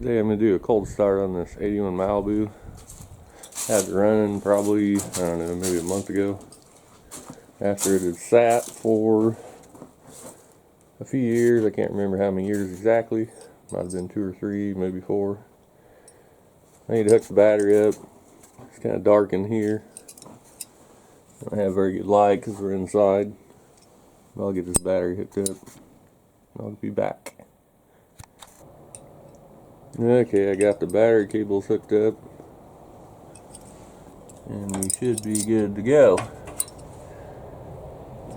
Today I'm going to do a cold start on this 81 Malibu. Had it running probably, I don't know, maybe a month ago. After it had sat for a few years, I can't remember how many years exactly. Might have been 2 or 3, maybe 4. I need to hook the battery up. It's kind of dark in here. I don't have very good light because we're inside. But I'll get this battery hooked up. I'll be back. Okay, I got the battery cables hooked up, and we should be good to go.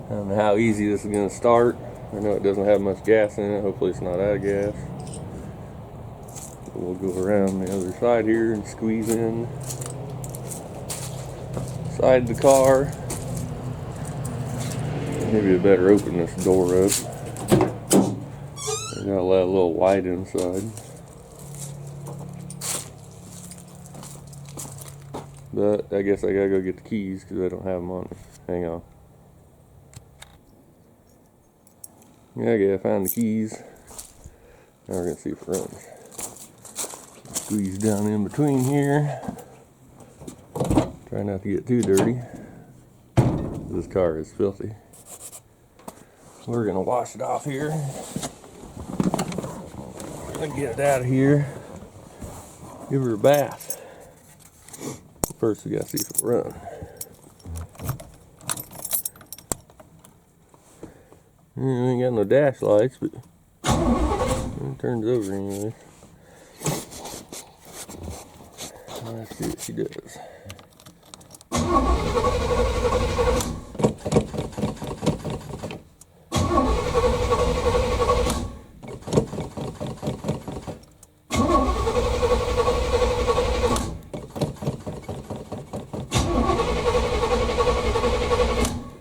I don't know how easy this is going to start. I know it doesn't have much gas in it. Hopefully it's not out of gas. We'll go around the other side here and squeeze in inside the car. Maybe I better open this door up. I gotta let a little light inside. But I guess I gotta go get the keys because I don't have them on me. Hang on. Okay, I found the keys. Now we're gonna see if it runs. Squeeze down in between here. Try not to get too dirty. This car is filthy. We're gonna wash it off here. Get it out of here. Give her a bath. First we gotta see if it runs. We ain't got no dash lights, but it turns over anyway. Let's see what she does.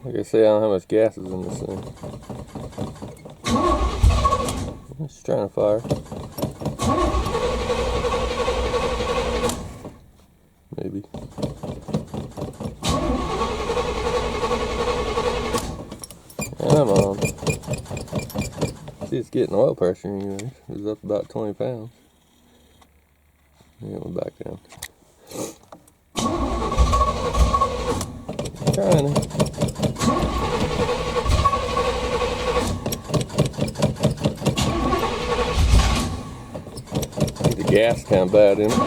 Like I say, I don't know how much gas is in this thing. It's trying to fire. Maybe. Come on. See, it's getting oil pressure anyways. It's up about 20 pounds. Yeah, we're back down. Trying to. The gas kind of bad in it.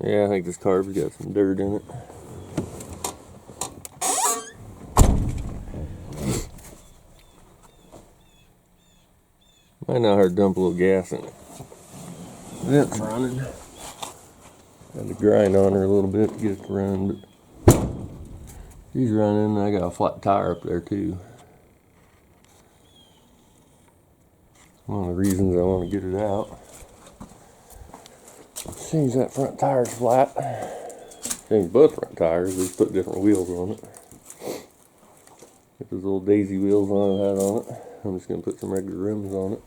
Yeah, I think this carb's got some dirt in it. Might not hurt to dump a little gas in it. Vent's running. Had to grind on her a little bit to get it to run, but she's running. I got a flat tire up there too. One of the reasons I want to get it out. Change that front tire's flat. Change both front tires, just put different wheels on it. Get those little daisy wheels on it, had on it. I'm just going to put some regular rims on it.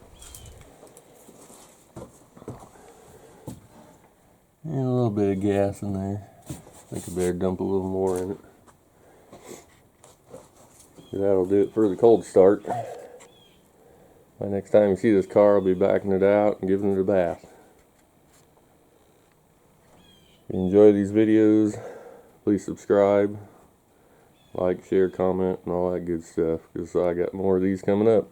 And a little bit of gas in there. I think I better dump a little more in it. That'll do it for the cold start. By next time you see this car, I'll be backing it out and giving it a bath. If you enjoy these videos, please subscribe, like, share, comment, and all that good stuff, because I got more of these coming up.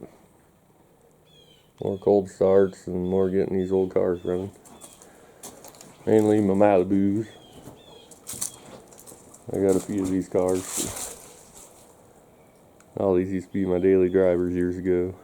More cold starts and more getting these old cars running. Mainly my Malibus. I got a few of these cars. All these used to be my daily drivers years ago.